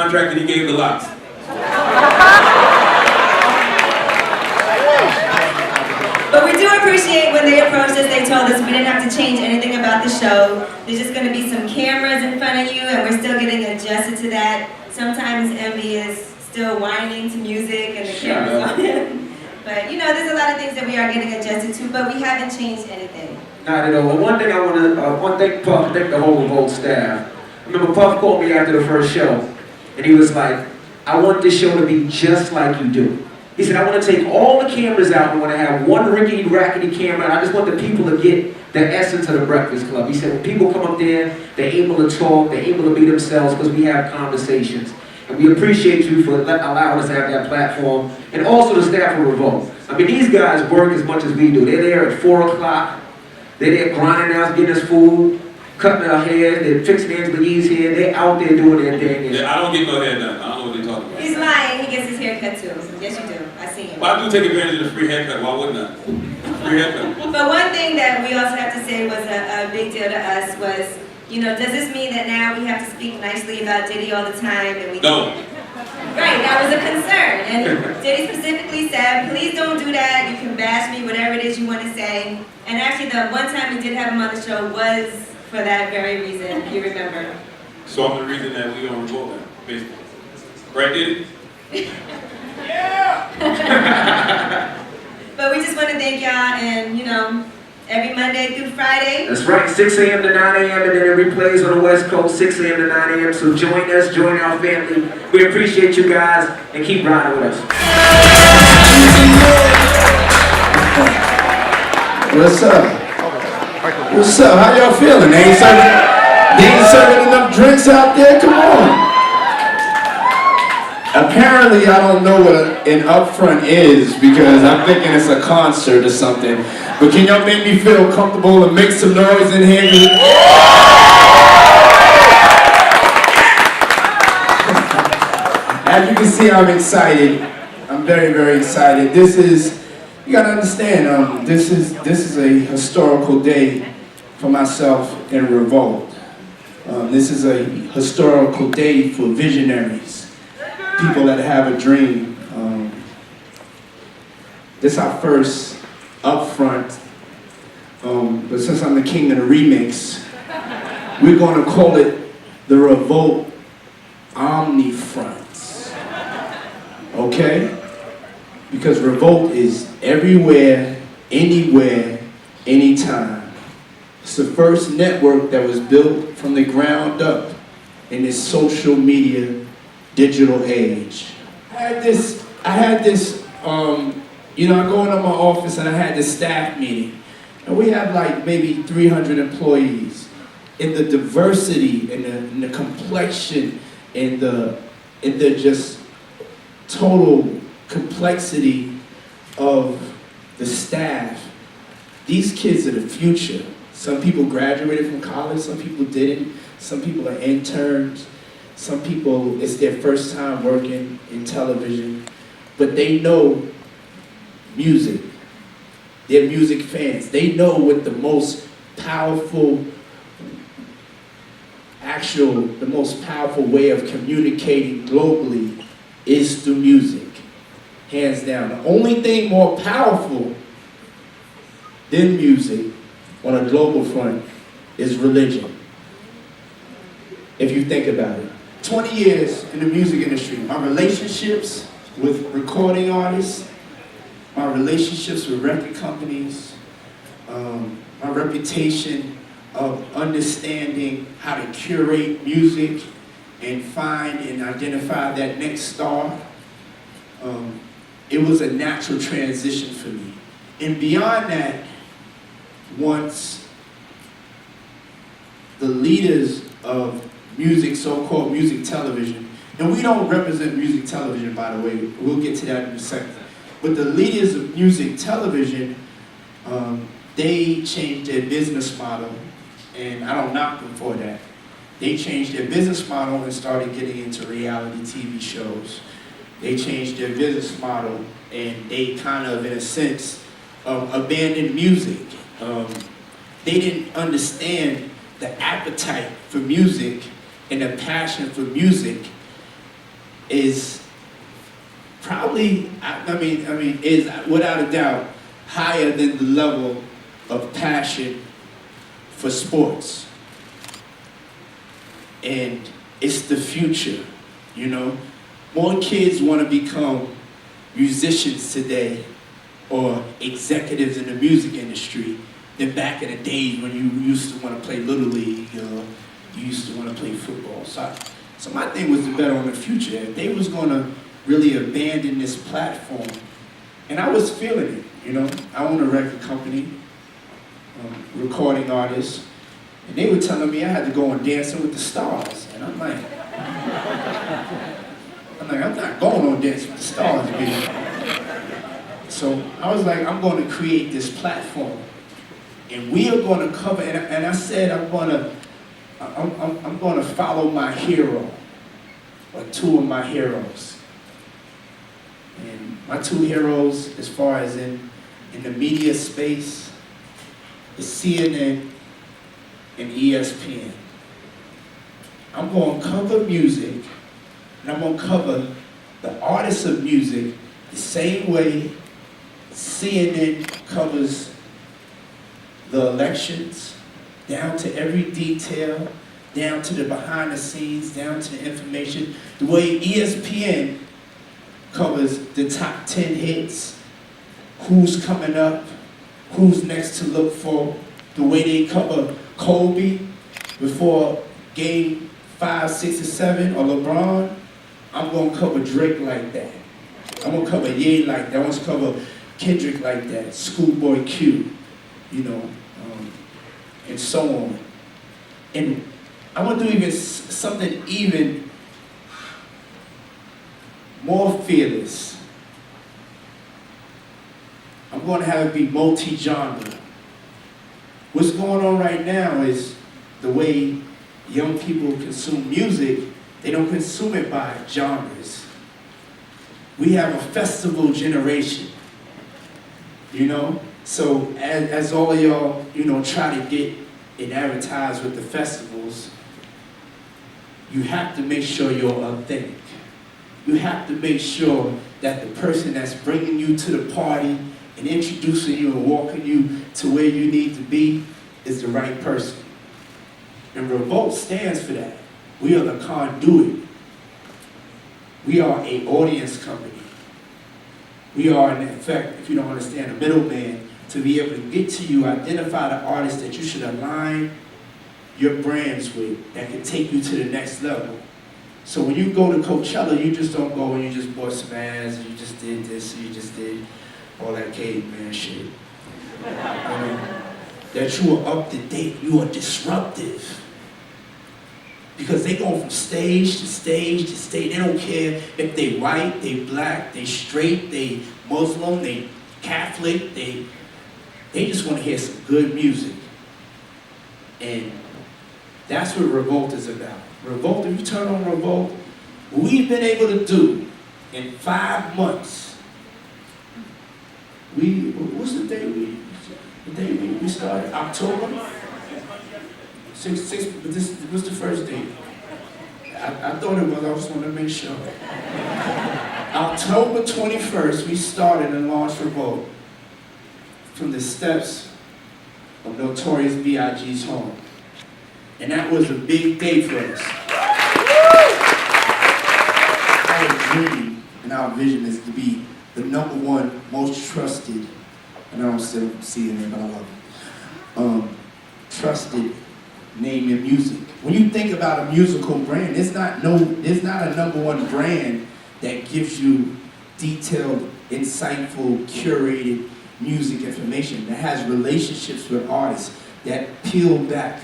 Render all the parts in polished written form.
contract that he gave the Lox. But we do appreciate when they approached us, they told us we didn't have to change anything about the show. There's just going to be some cameras in front of you, and we're still getting adjusted to that. Sometimes Envy is still whining to music and the camera's on him. But you know, there's a lot of things that we are getting adjusted to, but we haven't changed anything. Not at all. Well, one thing I want to, thank Puff, thank the whole Revolt staff. I remember Puff called me after the first show, and he was like, I want this show to be just like you do. He said, I want to take all the cameras out, and I want to have one rickety-rackety camera, and I just want the people to get the essence of the Breakfast Club. He said, when people come up there, they're able to talk, they're able to be themselves, because we have conversations. And we appreciate you for allowing us to have that platform, and also the staff of Revolt. I mean, these guys work as much as we do. They're there at 4 o'clock, they're there grinding out, getting us food, cutting our hair, they're fixing Angela Yee's hair, they're out there doing their thing. Yeah, I don't get no hair done. I don't know what they're talking about. He's lying, he gets his hair cut too. Yes, you do. I see him. Well, I do take advantage of the free haircut. Why wouldn't I? Free haircut. But one thing that we also have to say was a big deal to us was, you know, does this mean that now we have to speak nicely about Diddy all the time? And we No. Right, that was a concern. And Diddy specifically said, please don't do that. You can bash me, whatever it is you want to say. And actually, the one time we did have him on the show was for that very reason, if you remember. So I'm the reason that we don't Revolt now, basically. Right, Diddy? Yeah! But we just want to thank y'all, and you know, every Monday through Friday. That's right, 6 a.m. to 9 a.m. and then it replays on the West Coast, 6 a.m. to 9 a.m. So join us, join our family. We appreciate you guys, and keep riding with us. What's up? What's up? How y'all feeling? They ain't serving enough drinks out there? Come on. Apparently, I don't know what an Upfront is because I'm thinking it's a concert or something. But can y'all make me feel comfortable and make some noise in here? As you can see, I'm excited. I'm very, very excited. This is, you gotta understand, this is a historical day for myself and Revolt. This is a historical day for visionaries, people that have a dream. This is our first Upfront, but since I'm the king of the remix, we're gonna call it the Revolt Omnifront. Okay? Because Revolt is everywhere, anywhere, anytime. It's the first network that was built from the ground up in this social media digital age. I had this, you know, I go into my office and I had this staff meeting, and we have like maybe 300 employees. And the diversity and the complexion and the just total complexity of the staff. These kids are the future. Some people graduated from college, some people didn't. Some people are interns. Some people, it's their first time working in television, but they know music. They're music fans. They know what the most powerful, the most powerful way of communicating globally is through music. Hands down. The only thing more powerful than music on a global front is religion. If you think about it. 20 years in the music industry. My relationships with recording artists, my relationships with record companies, my reputation of understanding how to curate music and find and identify that next star. It was a natural transition for me. And beyond that, once the leaders of music, so-called music television, and we don't represent music television, by the way, we'll get to that in a second, but the leaders of music television, they changed their business model, and I don't knock them for that. They changed their business model and started getting into reality TV shows. They changed their business model and they kind of, in a sense, abandoned music. They didn't understand the appetite for music and the passion for music is probably, is without a doubt higher than the level of passion for sports. And it's the future, you know? More kids want to become musicians today or executives in the music industry than back in the days when you used to want to play Little League or you used to want to play football. So my thing was to bet on the future. If they was going to really abandon this platform, and I was feeling it, you know? I own a record company, recording artists, and they were telling me I had to go on Dancing with the Stars, and I'm like, I'm not going on Dancing with the Stars, baby. So I was like, I'm going to create this platform, and we are going to cover. And I said I'm going to follow my hero, or two of my heroes. And my two heroes, as far as in the media space, is CNN and ESPN. I'm going to cover music, and I'm going to cover the artists of music the same way CNN covers the elections, down to every detail, down to the behind the scenes, down to the information. The way ESPN covers the top 10 hits, who's coming up, who's next to look for, the way they cover Kobe before game 5, 6, or 7, or LeBron. I'm going to cover Drake like that. I'm going to cover Ye like that. I'm going to cover Kendrick like that, Schoolboy Q, you know, and so on. And I want to do even something even more fearless. I'm going to have it be multi-genre. What's going on right now is the way young people consume music, they don't consume it by genres. We have a festival generation, you know? So as all of y'all, you know, try to get it advertised with the festivals, you have to make sure you're authentic. You have to make sure that the person that's bringing you to the party and introducing you and walking you to where you need to be is the right person. And Revolt stands for that. We are the conduit. We are an audience company. We are, in effect, if you don't understand, a middleman to be able to get to you, identify the artists that you should align your brands with that can take you to the next level. So when you go to Coachella, you just don't go and you just bought some ads, and you just did this, and you just did all that caveman shit. You know? That you are up to date, you are disruptive. Because they go from stage to stage to stage. They don't care if they white, they black, they straight, they Muslim, they Catholic, they just want to hear some good music. And that's what Revolt is about. Revolt, if you turn on Revolt, what we've been able to do in 5 months, what's the day we started? October? Six, but this was the first day. I thought it was, I just wanted to make sure. October 21st, we started and launched Revolt from the steps of Notorious B.I.G.'s home. And that was a big day for us. Our dream and our vision is to be the #1 most trusted, and I don't still see it there, but I love it, trusted name in music. When you think about a musical brand, there's not a #1 brand that gives you detailed, insightful, curated music information, that has relationships with artists, that peel back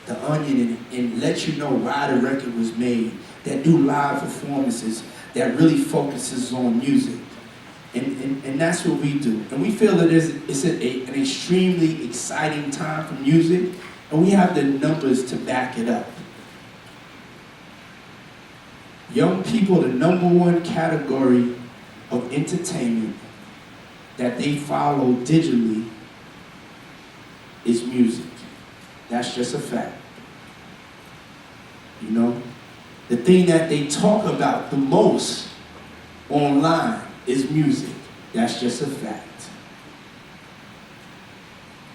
the onion and let you know why the record was made, that do live performances, that really focuses on music. And that's what we do. And we feel that it's an extremely exciting time for music, and we have the numbers to back it up. Young people, the #1 category of entertainment that they follow digitally is music. That's just a fact. You know? the thing that they talk about the most online is music. That's just a fact.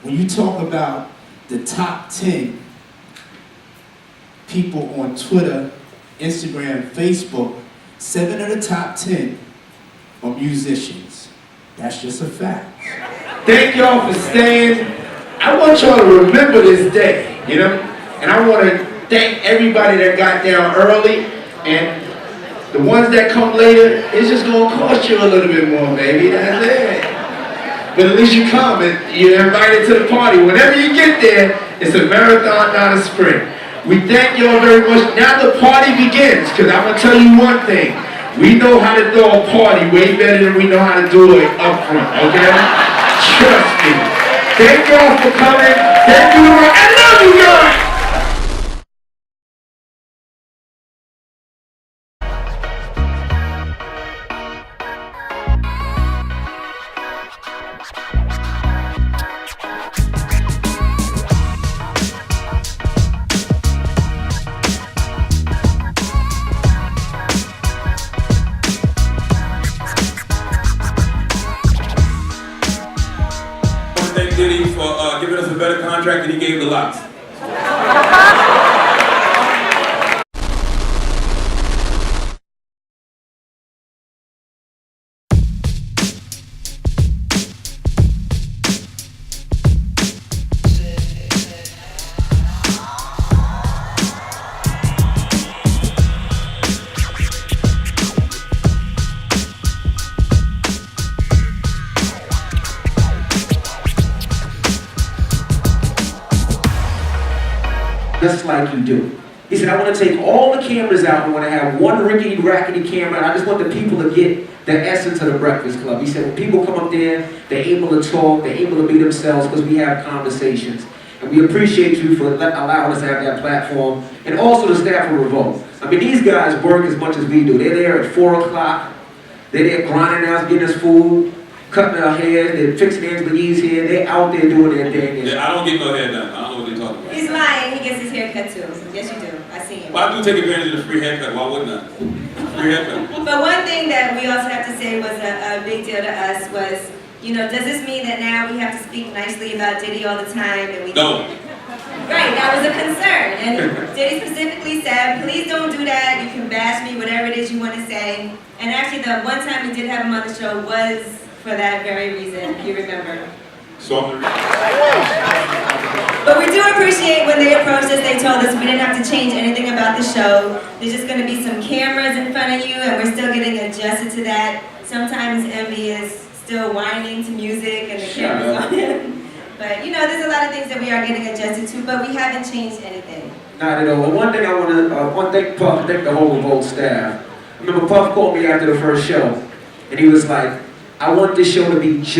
When you talk about the top 10 people on Twitter, Instagram, Facebook, 7 of the top 10 are musicians. That's just a fact. Thank y'all for staying. I want y'all to remember this day, you know? And I want to thank everybody that got down early, and the ones that come later, it's just gonna cost you a little bit more, baby, that's it. But at least you come and you're invited to the party. Whenever you get there, it's a marathon, not a sprint. We thank y'all very much. Now the party begins, because I'm gonna tell you one thing. We know how to throw a party way better than we know how to do it up front, okay? Trust me. Thank y'all for coming. Thank you, I love you guys! Thank Diddy for giving us a better contract than he gave the lots. Just like you do. He said, I want to take all the cameras out and want to have one rickety-rackety camera, and I just want the people to get the essence of the Breakfast Club. He said, when people come up there, they're able to talk, they're able to be themselves because we have conversations. And we appreciate you for allowing us to have that platform, and also the staff of Revolt. I mean, these guys work as much as we do. They're there at 4 o'clock, they're there grinding out, getting us food, cutting our hair, they're fixing Angela's hair, they're out there doing their thing. Yeah, I don't get no hair done. I don't know what they're talking about. He's lying, he gets his hair cut too. Yes, you do. I see him. Well, I do take advantage of the free haircut. Why wouldn't I? Free haircut. But one thing that we also have to say was a big deal to us was, you know, does this mean that now we have to speak nicely about Diddy all the time? And we No. Right, that was a concern. And Diddy specifically said, please don't do that. You can bash me, whatever it is you want to say. And actually, the one time we did have him on the show was for that very reason, if you remember. So I'm gonna But we do appreciate when they approached us, they told us we didn't have to change anything about the show. There's just going to be some cameras in front of you, and we're still getting adjusted to that. Sometimes Envy is still whining to music and the camera's on him. But you know, there's a lot of things that we are getting adjusted to, but we haven't changed anything. Not at all. And one thing I want to thank Puff, thank the whole Revolt staff. I remember Puff called me after the first show, and he was like, I want this show to be just